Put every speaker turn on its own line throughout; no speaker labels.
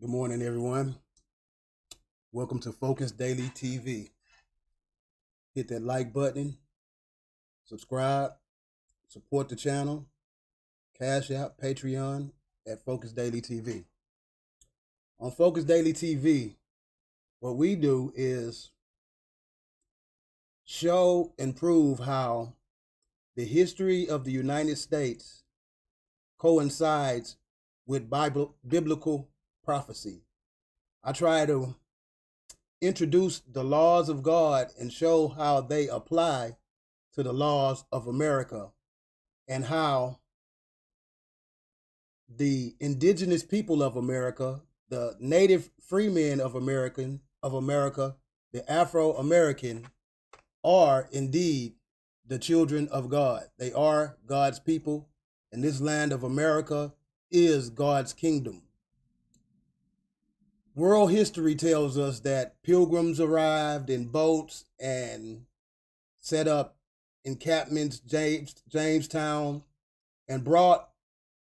Good morning, everyone. Welcome to Focus Daily TV. Hit that like button, subscribe, support the channel, Cash App, Patreon at Focus Daily TV. On Focus Daily TV, what we do is show and prove how the history of the United States coincides with biblical prophecy. I try to introduce the laws of God and show how they apply to the laws of America and how the indigenous people of America, the native freemen of America, the Afro-American are indeed the children of God. They are God's people, and this land of America is God's kingdom. World history tells us that pilgrims arrived in boats and set up encampments, Jamestown, and brought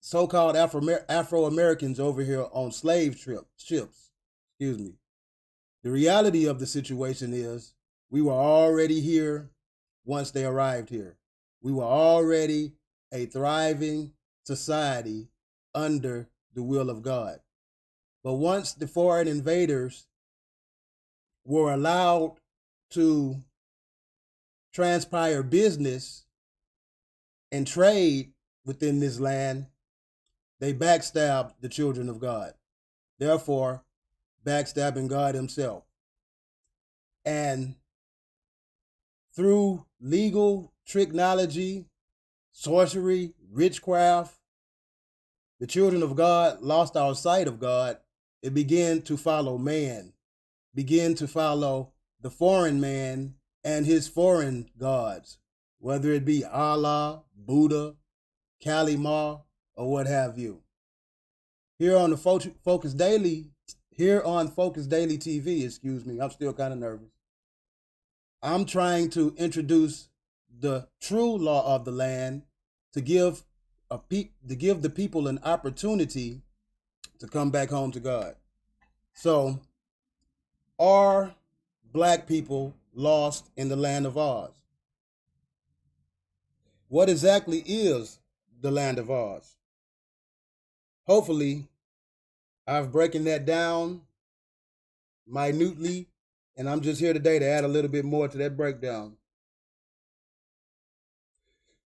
so-called Afro-Americans over here on slave ships. The reality of the situation is we were already here once they arrived here. We were already a thriving society under the will of God. But once the foreign invaders were allowed to transpire business and trade within this land, they backstabbed the children of God, therefore backstabbing God himself. And through legal tricknology, sorcery, witchcraft, the children of God lost our sight of God. It began to follow man, began to follow the foreign man and his foreign gods, whether it be Allah, Buddha, Kali Ma, or what have you. Here on the Focus Daily TV, I'm still kind of nervous. I'm trying to introduce the true law of the land to give the people an opportunity to come back home to God. So, are black people lost in the land of Oz? What exactly is the land of Oz? Hopefully, I've broken that down minutely, and I'm just here today to add a little bit more to that breakdown.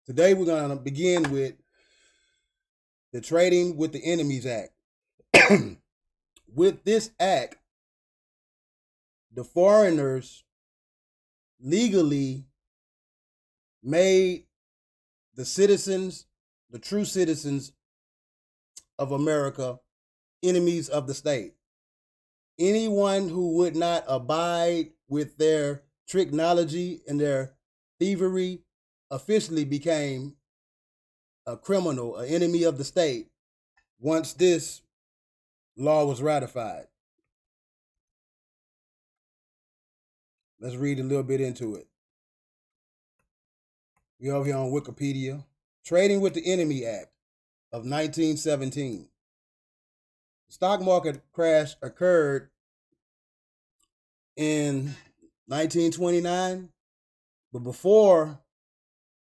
Today, we're going to begin with the Trading with the Enemies Act. With this act, the foreigners legally made the citizens, the true citizens of America, enemies of the state. Anyone who would not abide with their tricknology and their thievery officially became a criminal, an enemy of the state, once this law was ratified. Let's read a little bit into it. We're over here on Wikipedia. Trading with the Enemy Act of 1917. The stock market crash occurred in 1929, but before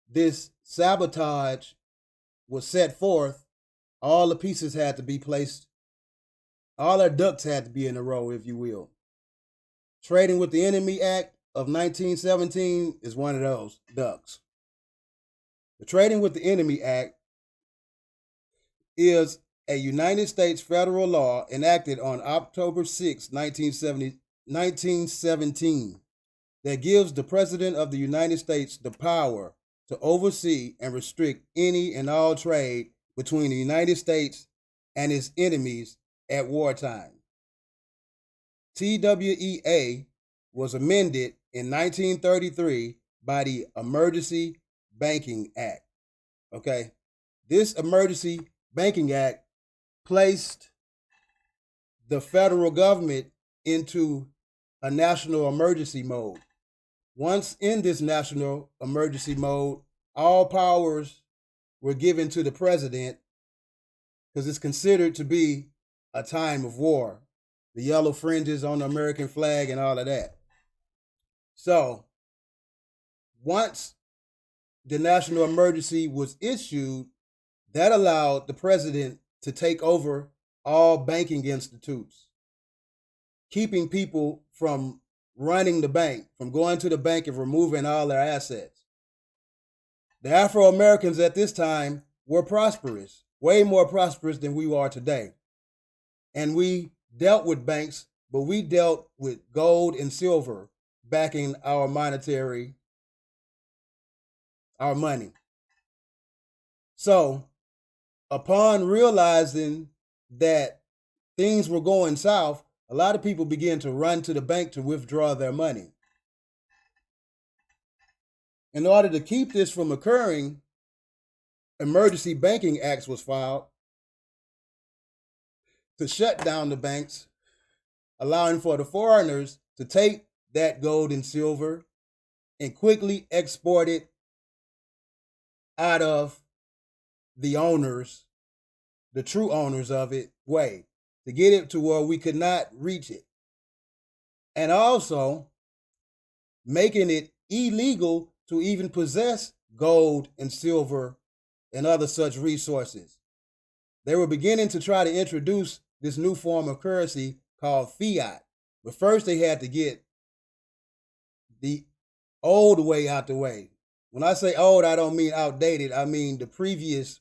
this sabotage was set forth, all the pieces had to be placed, all our ducks had to be in a row, if you will. Trading with the Enemy Act of 1917 is one of those ducks. The Trading with the Enemy Act is a United States federal law enacted on October 6, 1917, that gives the President of the United States the power to oversee and restrict any and all trade between the United States and its enemies at wartime. TWEA was amended in 1933 by the Emergency Banking Act. Okay, this Emergency Banking Act placed the federal government into a national emergency mode. Once in this national emergency mode, all powers were given to the president because it's considered to be a time of war the yellow fringes on the American flag and all of that. So once the national emergency was issued, that allowed the president to take over all banking institutes, keeping people from running the bank, from going to the bank and removing all their assets. The Afro Americans at this time were prosperous, way more prosperous than we are today. And we dealt with banks, but we dealt with gold and silver backing our money. So upon realizing that things were going south, a lot of people began to run to the bank to withdraw their money. In order to keep this from occurring, Emergency Banking Acts was filed to shut down the banks, allowing for the foreigners to take that gold and silver and quickly export it out of the owners, the true owners of it, way, to get it to where we could not reach it. And also making it illegal to even possess gold and silver and other such resources. They were beginning to try to introduce this new form of currency called fiat. But first they had to get the old way out the way. When I say old, I don't mean outdated. I mean the previous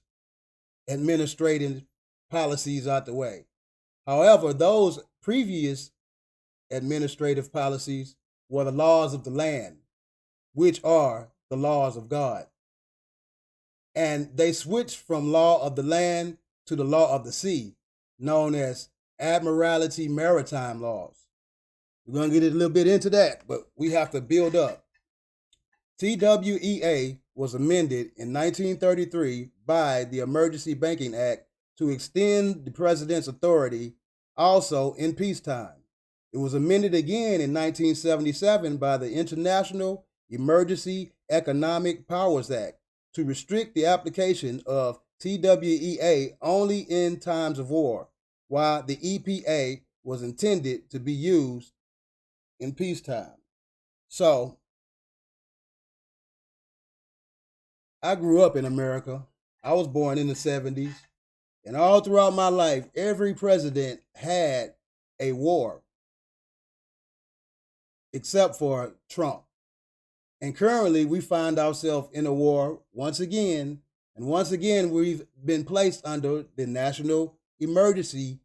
administrative policies out the way. However, those previous administrative policies were the laws of the land, which are the laws of God. And they switched from law of the land to the law of the sea, known as Admiralty Maritime Laws. We're going to get a little bit into that, but we have to build up. TWEA was amended in 1933 by the Emergency Banking Act to extend the president's authority also in peacetime. It was amended again in 1977 by the International Emergency Economic Powers Act to restrict the application of TWEA only in times of war, while the EPA was intended to be used in peacetime. So, I grew up in America. I was born in the 70s. And all throughout my life, every president had a war, except for Trump. And currently, we find ourselves in a war once again. And once again, we've been placed under the National Emergency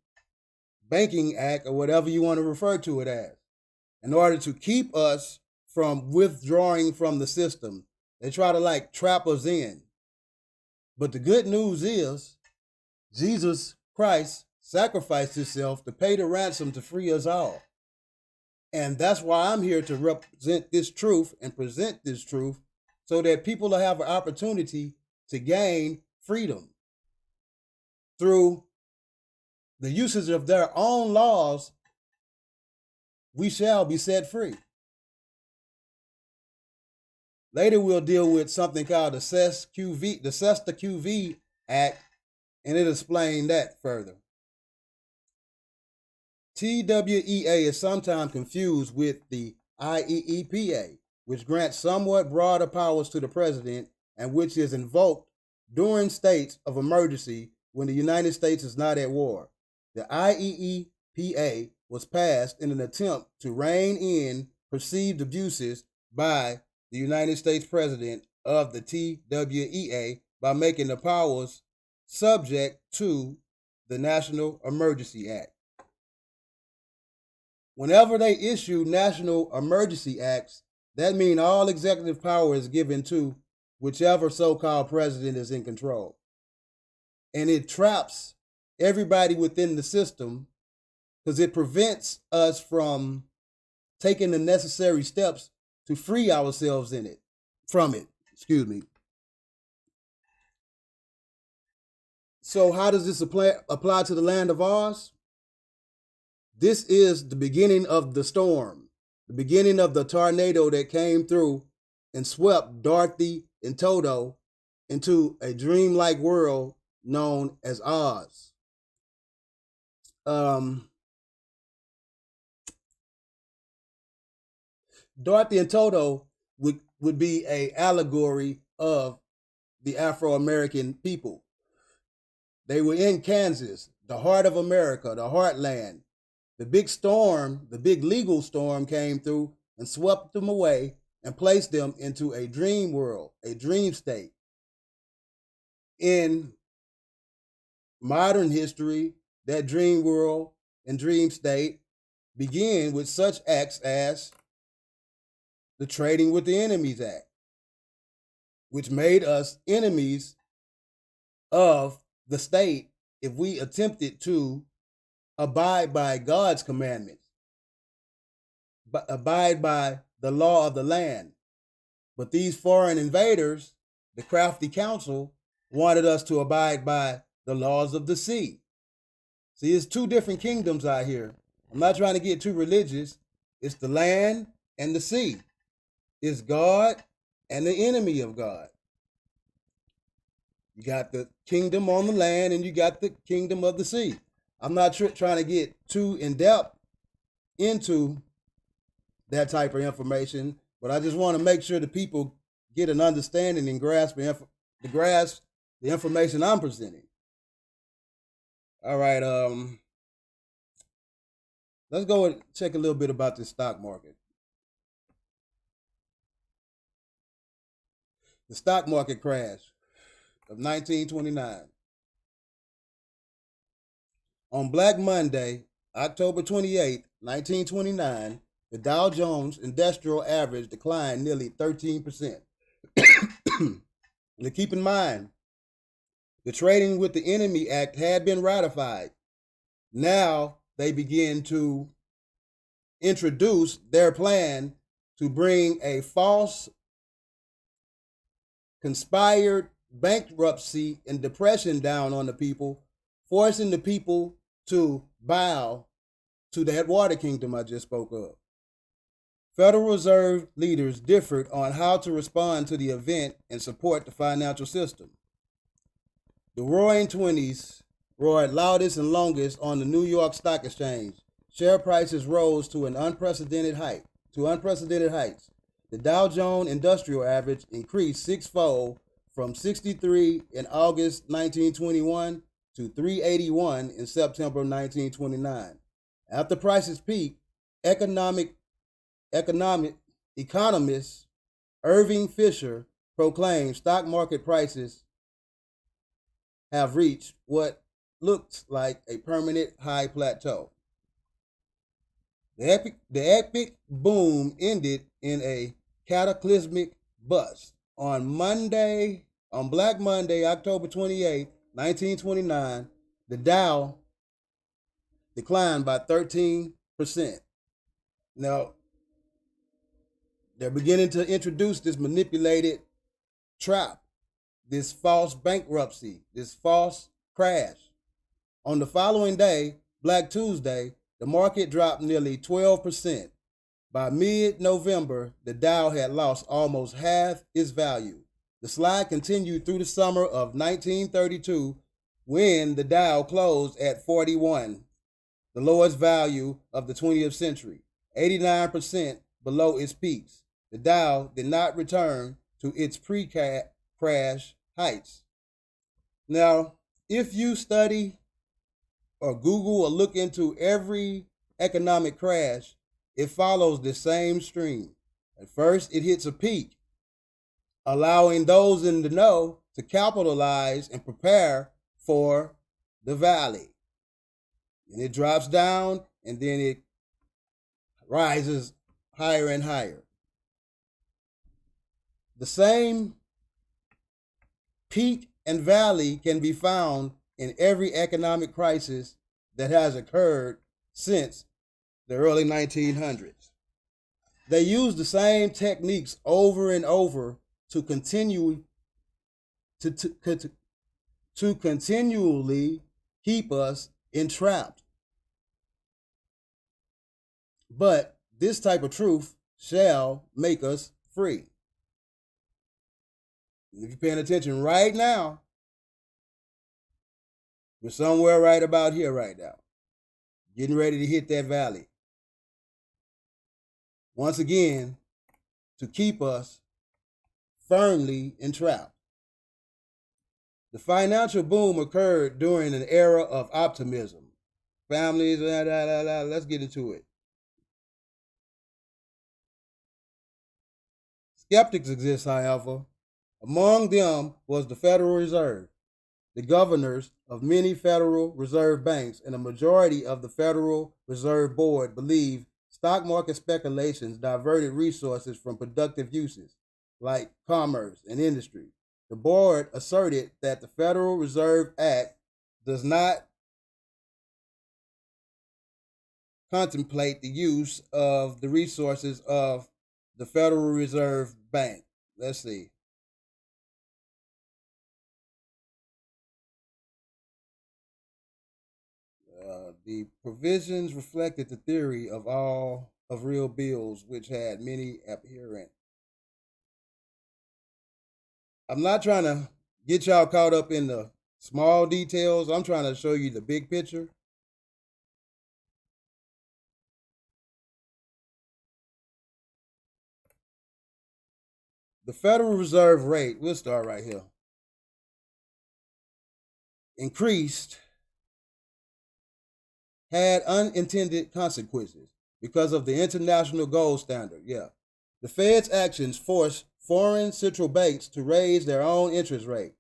Banking Act, or whatever you want to refer to it as, in order to keep us from withdrawing from the system. They try to trap us in. But the good news is Jesus Christ sacrificed himself to pay the ransom to free us all. And that's why I'm here to represent this truth and present this truth so that people will have an opportunity to gain freedom through the usage of their own laws. We shall be set free. Later, we'll deal with something called the SESTA-QV Act, and it'll explain that further. TWEA is sometimes confused with the IEEPA, which grants somewhat broader powers to the president and which is invoked during states of emergency when the United States is not at war. The IEEPA was passed in an attempt to rein in perceived abuses by the United States president of the TWEA by making the powers subject to the National Emergency Act. Whenever they issue national emergency acts, that means all executive power is given to whichever so-called president is in control. And it traps everybody within the system because it prevents us from taking the necessary steps to free ourselves from it. So how does this apply to the land of Oz? This is the beginning of the storm, the beginning of the tornado that came through and swept Dorothy and Toto into a dreamlike world known as Oz. Dorothy and Toto would be a allegory of the Afro-American people. They were in Kansas, the heart of America, the heartland. The big storm, the big legal storm came through and swept them away and placed them into a dream world, a dream state. In modern history, that dream world and dream state began with such acts as the Trading with the Enemies Act, which made us enemies of the state if we attempted to abide by God's commandments, abide by the law of the land. But these foreign invaders, the crafty council, wanted us to abide by the laws of the sea. See, it's two different kingdoms out here. I'm not trying to get too religious. It's the land and the sea. It's God and the enemy of God. You got the kingdom on the land and you got the kingdom of the sea. I'm not trying to get too in depth into that type of information, but I just want to make sure the people get an understanding and grasp the information I'm presenting. All right, let's go and check a little bit about the stock market. The stock market crash of 1929. On Black Monday, October 28, 1929, the Dow Jones Industrial Average declined nearly 13%. Now keep in mind, the Trading with the Enemy Act had been ratified. Now they begin to introduce their plan to bring a false, conspired bankruptcy and depression down on the people, forcing the people to bow to that water kingdom I just spoke of. Federal Reserve leaders differed on how to respond to the event and support the financial system. The Roaring Twenties roared loudest and longest on the New York Stock Exchange. Share prices rose to unprecedented heights. The Dow Jones Industrial Average increased sixfold from 63 in August 1921 to 381 in September 1929. After prices peaked, economist Irving Fisher proclaimed stock market prices have reached what looks like a permanent high plateau. The epic boom ended in a cataclysmic bust. On Black Monday, October 28, 1929, the Dow declined by 13%. Now, they're beginning to introduce this manipulated trap, this false bankruptcy, this false crash. On the following day, Black Tuesday, the market dropped nearly 12%. By mid-November, the Dow had lost almost half its value. The slide continued through the summer of 1932 when the Dow closed at 41, the lowest value of the 20th century, 89% below its peaks. The Dow did not return to its pre-crash heights. Now, if you study or Google or look into every economic crash, it follows the same stream. At first, it hits a peak, allowing those in the know to capitalize and prepare for the valley. And it drops down, and then it rises higher and higher. The same peak and valley can be found in every economic crisis that has occurred since the early 1900s. They use the same techniques over and over to continually keep us entrapped. But this type of truth shall make us free. If you're paying attention right now, we're somewhere right about here right now, getting ready to hit that valley. Once again, to keep us firmly entrapped. The financial boom occurred during an era of optimism. Families, let's get into it. Skeptics exist, however. Among them was the Federal Reserve, the governors of many Federal Reserve banks, and a majority of the Federal Reserve Board believe stock market speculations diverted resources from productive uses, like commerce and industry. The board asserted that the Federal Reserve Act does not contemplate the use of the resources of the Federal Reserve Bank. Let's see. The provisions reflected the theory of all of real bills, which had many adherents. I'm not trying to get y'all caught up in the small details. I'm trying to show you the big picture. The Federal Reserve rate, we'll start right here, increased, had unintended consequences because of the international gold standard. Yeah. The Fed's actions forced foreign central banks to raise their own interest rate.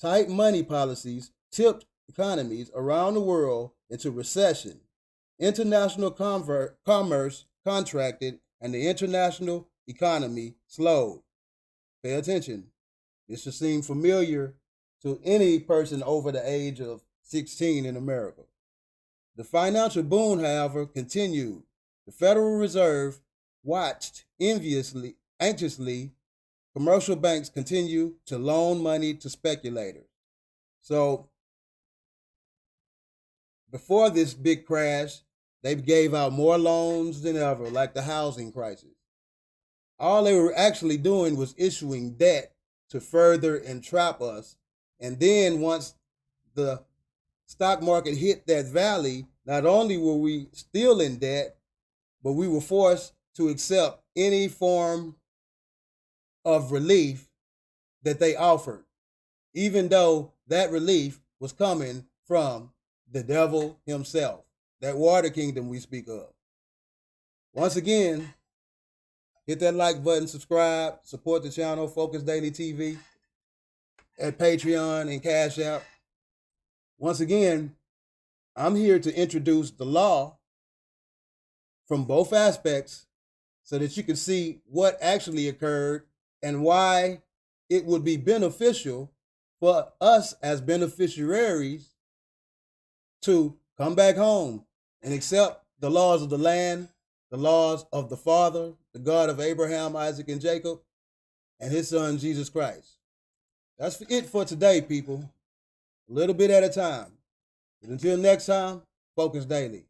Tight money policies tipped economies around the world into recession. International commerce contracted and the international economy slowed. Pay attention. This should seem familiar to any person over the age of 16 in America. The financial boom, however, continued. The Federal Reserve watched anxiously, commercial banks continue to loan money to speculators. So, before this big crash, they gave out more loans than ever, like the housing crisis. All they were actually doing was issuing debt to further entrap us. And then once the stock market hit that valley, not only were we still in debt, but we were forced to accept any form of relief that they offered, even though that relief was coming from the devil himself, that water kingdom we speak of. Once again, hit that like button, subscribe, support the channel, Focus Daily TV, at Patreon and Cash App. Once again, I'm here to introduce the law from both aspects so that you can see what actually occurred and why it would be beneficial for us as beneficiaries to come back home and accept the laws of the land, the laws of the Father, the God of Abraham, Isaac, and Jacob, and his son, Jesus Christ. That's it for today, people. A little bit at a time. But until next time, Focus Daily.